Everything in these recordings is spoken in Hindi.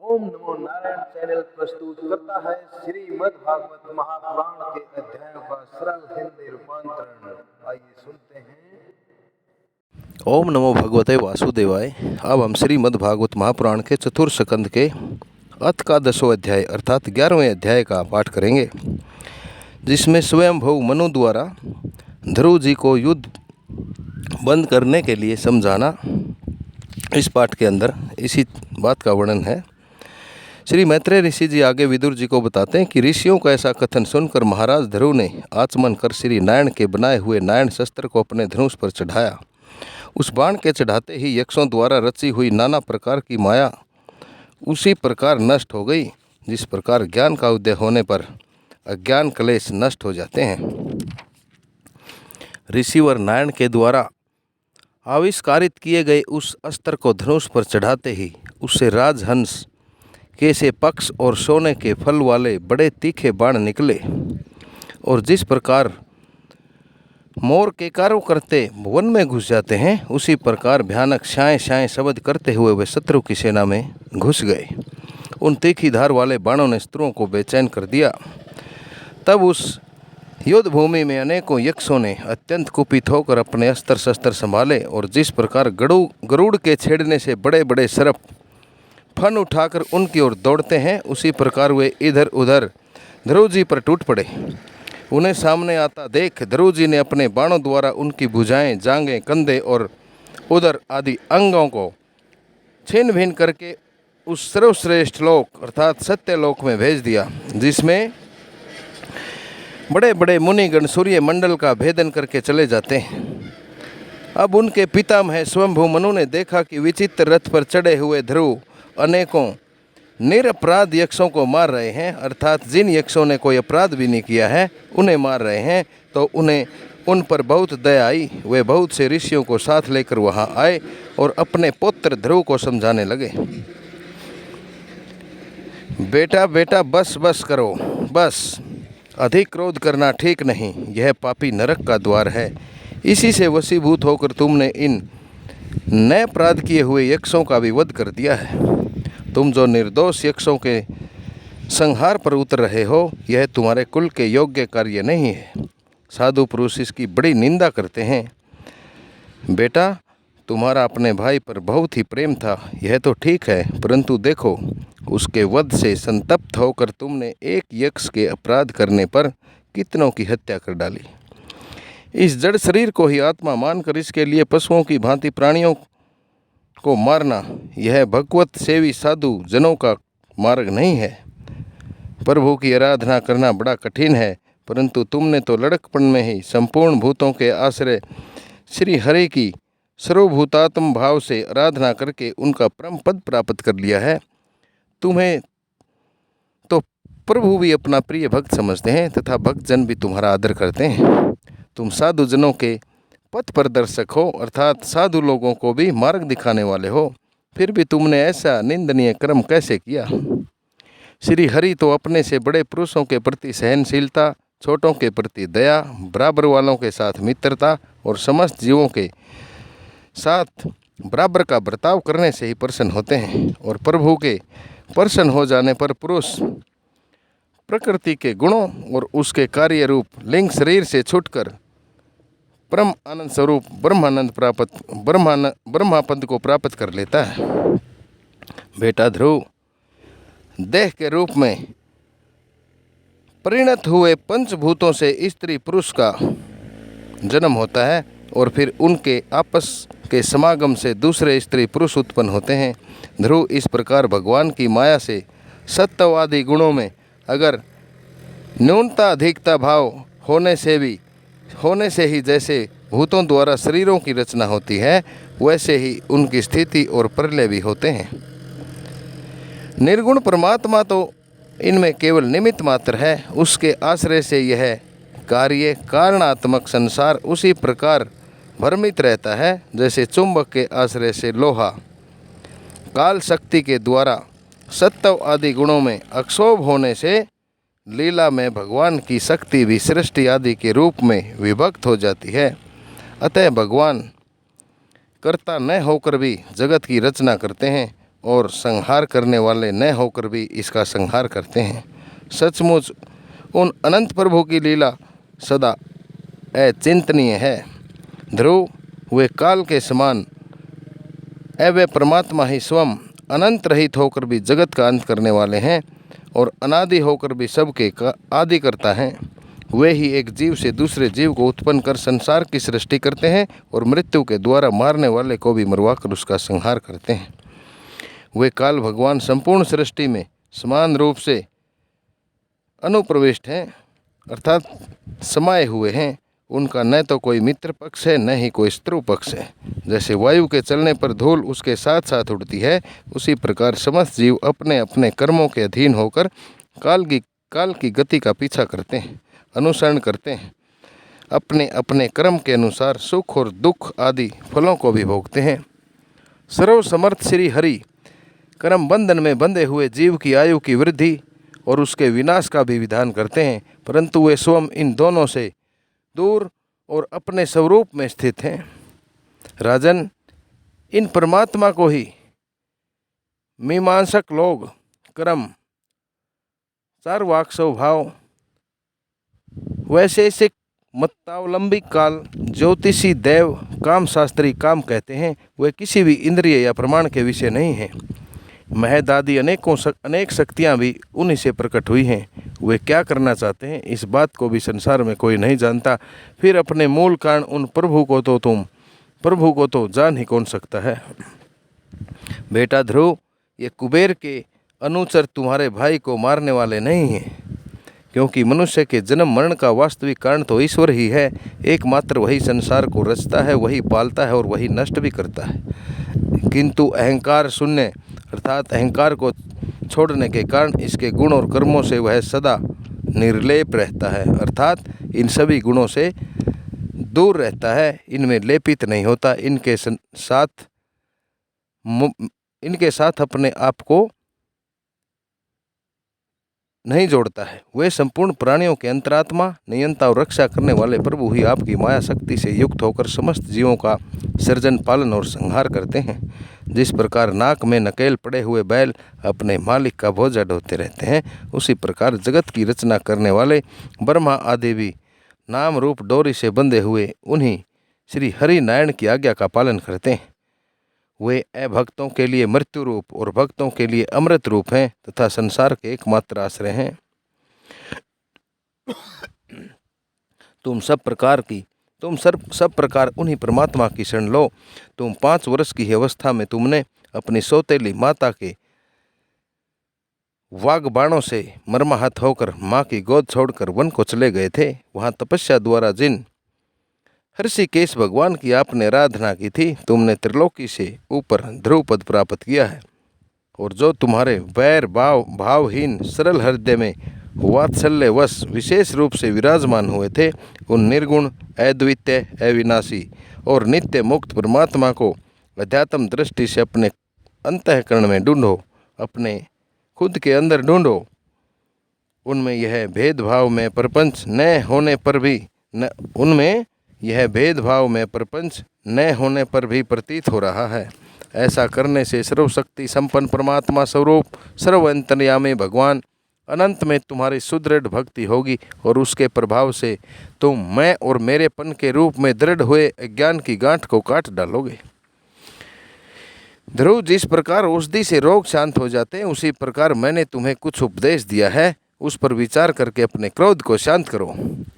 ओम नमो नारायण चैनल प्रस्तुत करता है श्रीमद् भागवत महापुराण के अध्यायों का सरल हिंदी रूपांतरण। आइए सुनते हैं। ओम नमो भगवते वासुदेवाय। अब हम श्रीमद् भागवत महापुराण के चतुर्थ स्कंद के अथ का 10वां अध्याय अर्थात 11वें अध्याय का पाठ करेंगे, जिसमें स्वयंभू मनु द्वारा ध्रुव जी को युद्ध बंद करने के लिए समझाना, इस पाठ के अंदर इसी बात का वर्णन है। श्री मैत्रेय ऋषि जी आगे विदुर जी को बताते हैं कि ऋषियों का ऐसा कथन सुनकर महाराज ध्रुव ने आचमन कर श्री नारायण के बनाए हुए नारायण शस्त्र को अपने धनुष पर चढ़ाया। उस बाण के चढ़ाते ही यक्षों द्वारा रची हुई नाना प्रकार की माया उसी प्रकार नष्ट हो गई, जिस प्रकार ज्ञान का उदय होने पर अज्ञान क्लेश नष्ट हो जाते हैं। ऋषिवर नारायण के द्वारा आविष्कारित किए गए उस अस्त्र को धनुष पर चढ़ाते ही उससे राजहंस के से पक्ष और सोने के फल वाले बड़े तीखे बाण निकले, और जिस प्रकार मोर के कारों करते वन में घुस जाते हैं, उसी प्रकार भयानक शाएं शाएं शब्द करते हुए वे शत्रु की सेना में घुस गए। उन तीखी धार वाले बाणों ने शत्रुओं को बेचैन कर दिया। तब उस युद्ध भूमि में अनेकों यक्षों ने अत्यंत कुपित होकर अपने अस्त्र शस्त्र संभाले, और जिस प्रकार गरुड़ के छेड़ने से बड़े बड़े सर्प फन उठाकर उनकी ओर दौड़ते हैं, उसी प्रकार वे इधर उधर ध्रुव जी पर टूट पड़े। उन्हें सामने आता देख ध्रुव जी ने अपने बाणों द्वारा उनकी भुजाएं, जांघें, कंधे और उदर आदि अंगों को छिन्न भिन्न करके उस सर्वश्रेष्ठ लोक अर्थात सत्य लोक में भेज दिया, जिसमें बड़े बड़े मुनिगण सूर्य मंडल का भेदन करके चले जाते हैं। अब उनके पितामह स्वयंभू मनु ने देखा कि विचित्र रथ पर चढ़े हुए ध्रुव अनेकों निरपराध यक्षों को मार रहे हैं, अर्थात जिन यक्षों ने कोई अपराध भी नहीं किया है उन्हें मार रहे हैं। तो उन्हें उन पर बहुत दया आई। वे बहुत से ऋषियों को साथ लेकर वहां आए और अपने पुत्र ध्रुव को समझाने लगे। बेटा बेटा बस बस करो, बस अधिक क्रोध करना ठीक नहीं। यह पापी नरक का द्वार है। इसी से वशीभूत होकर तुमने इन नए अपराध किए हुए यक्षों का भी वध कर दिया है। तुम जो निर्दोष यक्षों के संहार पर उतर रहे हो, यह तुम्हारे कुल के योग्य कार्य नहीं है। साधु पुरुष इसकी बड़ी निंदा करते हैं। बेटा, तुम्हारा अपने भाई पर बहुत ही प्रेम था, यह तो ठीक है, परंतु देखो, उसके वध से संतप्त होकर तुमने एक यक्ष के अपराध करने पर कितनों की हत्या कर डाली। इस जड़ शरीर को ही आत्मा मानकर इसके लिए पशुओं की भांति प्राणियों को मारना, यह भगवत सेवी साधु जनों का मार्ग नहीं है। प्रभु की आराधना करना बड़ा कठिन है, परंतु तुमने तो लड़कपन में ही संपूर्ण भूतों के आश्रय श्री हरि की सर्वभूतात्म भाव से आराधना करके उनका परम पद प्राप्त कर लिया है। तुम्हें तो प्रभु भी अपना प्रिय भक्त समझते हैं तथा भक्तजन भी तुम्हारा आदर करते हैं। तुम साधु जनों के पथ प्रदर्शक हो, अर्थात साधु लोगों को भी मार्ग दिखाने वाले हो, फिर भी तुमने ऐसा निंदनीय कर्म कैसे किया। श्री हरि तो अपने से बड़े पुरुषों के प्रति सहनशीलता, छोटों के प्रति दया, बराबर वालों के साथ मित्रता और समस्त जीवों के साथ बराबर का बर्ताव करने से ही प्रसन्न होते हैं। और प्रभु के प्रसन्न हो जाने पर पुरुष प्रकृति के गुणों और उसके कार्य रूप लिंग शरीर से छूटकर परम आनंद स्वरूप ब्रह्मापद को प्राप्त कर लेता है। बेटा ध्रुव, देह के रूप में परिणत हुए पंचभूतों से स्त्री पुरुष का जन्म होता है, और फिर उनके आपस के समागम से दूसरे स्त्री पुरुष उत्पन्न होते हैं। ध्रुव, इस प्रकार भगवान की माया से सत्ववादी गुणों में अगर न्यूनता अधिकता भाव होने से ही जैसे भूतों द्वारा शरीरों की रचना होती है, वैसे ही उनकी स्थिति और प्रलय भी होते हैं। निर्गुण परमात्मा तो इनमें केवल निमित्त मात्र है। उसके आश्रय से यह कार्य कारणात्मक संसार उसी प्रकार भ्रमित रहता है, जैसे चुंबक के आश्रय से लोहा काल शक्ति के द्वारा सत्व आदि गुणों में अक्षोभ होने से लीला में भगवान की शक्ति भी सृष्टि आदि के रूप में विभक्त हो जाती है। अतः भगवान कर्ता न होकर भी जगत की रचना करते हैं और संहार करने वाले न होकर भी इसका संहार करते हैं। सचमुच उन अनंत प्रभु की लीला सदा अचिंतनीय है। ध्रुव, वे काल के समान वे परमात्मा ही स्वयं अनंत रहित होकर भी जगत का अंत करने वाले हैं और अनादि होकर भी सबके का आदि करता है। वे ही एक जीव से दूसरे जीव को उत्पन्न कर संसार की सृष्टि करते हैं और मृत्यु के द्वारा मारने वाले को भी मरवाकर उसका संहार करते हैं। वे काल भगवान संपूर्ण सृष्टि में समान रूप से अनुप्रविष्ट हैं, अर्थात समाये हुए हैं। उनका न तो कोई मित्र पक्ष है, न ही कोई शत्रु पक्ष है। जैसे वायु के चलने पर धूल उसके साथ साथ उड़ती है, उसी प्रकार समस्त जीव अपने अपने कर्मों के अधीन होकर काल की गति का पीछा करते हैं, अनुसरण करते हैं। अपने अपने कर्म के अनुसार सुख और दुख आदि फलों को भी भोगते हैं। सर्वसमर्थ श्री हरि कर्म बंधन में बंधे हुए जीव की आयु की वृद्धि और उसके विनाश का भी विधान करते हैं, परंतु वे स्वयं इन दोनों से दूर और अपने स्वरूप में स्थित हैं। राजन, इन परमात्मा को ही मीमांसक लोग कर्म, चार्वाक स्वभाव, वैशेषिक मतावलंबी काल, ज्योतिषी देव, काम शास्त्री काम कहते हैं। वे किसी भी इंद्रिय या प्रमाण के विषय नहीं हैं। महदादि अनेक शक्तियाँ भी उन्हीं से प्रकट हुई हैं। वे क्या करना चाहते हैं इस बात को भी संसार में कोई नहीं जानता। फिर अपने मूल कारण उन प्रभु को तो जान ही कौन सकता है। बेटा ध्रुव, ये कुबेर के अनुचर तुम्हारे भाई को मारने वाले नहीं हैं, क्योंकि मनुष्य के जन्म मरण का वास्तविक कारण तो ईश्वर ही है। एकमात्र वही संसार को रचता है, वही पालता है और वही नष्ट भी करता है। किंतु अहंकार शून्य अर्थात अहंकार को छोड़ने के कारण इसके गुण और कर्मों से वह सदा निर्लेप रहता है, अर्थात इन सभी गुणों से दूर रहता है, इनमें लेपित नहीं होता, इनके साथ अपने आप को नहीं जोड़ता है। वे संपूर्ण प्राणियों के अंतरात्मा, नियंता और रक्षा करने वाले प्रभु ही आपकी माया शक्ति से युक्त होकर समस्त जीवों का सृजन, पालन और संहार करते हैं। जिस प्रकार नाक में नकेल पड़े हुए बैल अपने मालिक का बोझा ढोते रहते हैं, उसी प्रकार जगत की रचना करने वाले ब्रह्मा आदि भी नाम रूप डोरी से बंधे हुए उन्हीं श्री हरि नारायण की आज्ञा का पालन करते हैं। वे अभक्तों के लिए मृत्यु रूप और भक्तों के लिए अमृत रूप हैं तथा संसार के एकमात्र आश्रय हैं। तुम सब प्रकार उन्हीं परमात्मा की शरण लो। तुम 5 वर्ष की अवस्था में तुमने अपनी सौतेली माता के वाग्बाणों से मर्माहत होकर माँ की गोद छोड़कर वन को चले गए थे। वहाँ तपस्या द्वारा जिन ऋषिकेश भगवान की आपने आराधना की थी, तुमने त्रिलोकी से ऊपर ध्रुव पद प्राप्त किया है। और जो तुम्हारे वैर भावहीन सरल हृदय में वात्सल्यवश विशेष रूप से विराजमान हुए थे, उन निर्गुण, अद्वितीय, अविनाशी और नित्य मुक्त परमात्मा को अध्यात्म दृष्टि से अपने अंतःकरण में ढूंढो, अपने खुद के अंदर ढूंढो। उनमें यह भेदभाव में प्रपंच न होने पर भी प्रतीत हो रहा है। ऐसा करने से सर्वशक्ति संपन्न परमात्मा स्वरूप सर्वअंतर्यामी भगवान अनंत में तुम्हारी सुदृढ़ भक्ति होगी और उसके प्रभाव से तुम मैं और मेरेपन के रूप में दृढ़ हुए अज्ञान की गांठ को काट डालोगे। ध्रुव, जिस प्रकार औषधि से रोग शांत हो जाते हैं, उसी प्रकार मैंने तुम्हें कुछ उपदेश दिया है, उस पर विचार करके अपने क्रोध को शांत करो।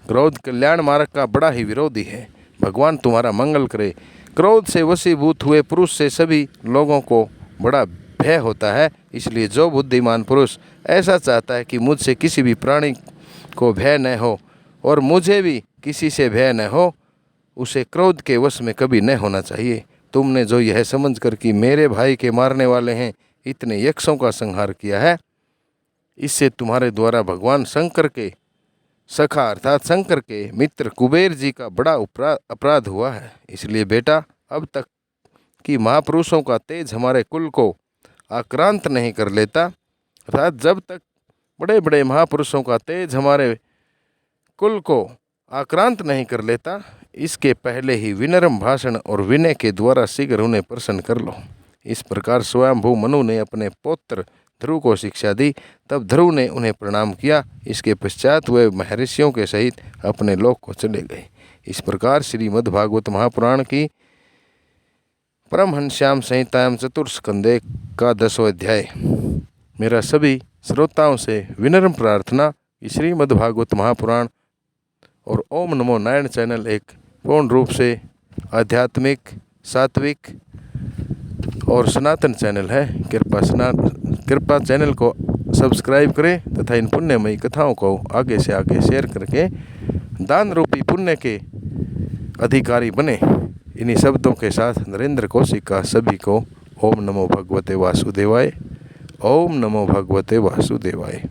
क्रोध कल्याण मार्ग का बड़ा ही विरोधी है। भगवान तुम्हारा मंगल करे। क्रोध से वशीभूत हुए पुरुष से सभी लोगों को बड़ा भय होता है। इसलिए जो बुद्धिमान पुरुष ऐसा चाहता है कि मुझसे किसी भी प्राणी को भय न हो और मुझे भी किसी से भय न हो, उसे क्रोध के वश में कभी न होना चाहिए। तुमने जो यह समझकर कि मेरे भाई के मारने वाले हैं, इतने यक्षों का संहार किया है, इससे तुम्हारे द्वारा भगवान शंकर के सखा अर्थात शंकर के मित्र कुबेर जी का बड़ा अपराध हुआ है। इसलिए बेटा, अब तक कि महापुरुषों का तेज हमारे कुल को आक्रांत नहीं कर लेता, अर्थात जब तक बड़े बड़े महापुरुषों का तेज हमारे कुल को आक्रांत नहीं कर लेता, इसके पहले ही विनम्र भाषण और विनय के द्वारा शीघ्र उन्हें प्रसन्न कर लो। इस प्रकार स्वयंभू मनु ने अपने पौत्र ध्रुव को शिक्षा दी। तब ध्रुव ने उन्हें प्रणाम किया। इसके पश्चात वे महर्षियों के सहित अपने लोक को चले गए। इस प्रकार श्रीमद्भागवत महापुराण की परमहंस्याम संहितायाम चतुर्स्कंदे का 10वां अध्याय। मेरा सभी श्रोताओं से विनम्र प्रार्थना कि श्रीमद्भागवत महापुराण और ओम नमो नारायण चैनल एक पूर्ण रूप से आध्यात्मिक, सात्विक और सनातन चैनल है। कृपा चैनल को सब्सक्राइब करें तथा इन पुण्यमयी कथाओं को आगे से आगे शेयर करके दान रूपी पुण्य के अधिकारी बने। इन्हीं शब्दों के साथ नरेंद्र कौशिक सभी को ओम नमो भगवते वासुदेवाय। ओम नमो भगवते वासुदेवाय।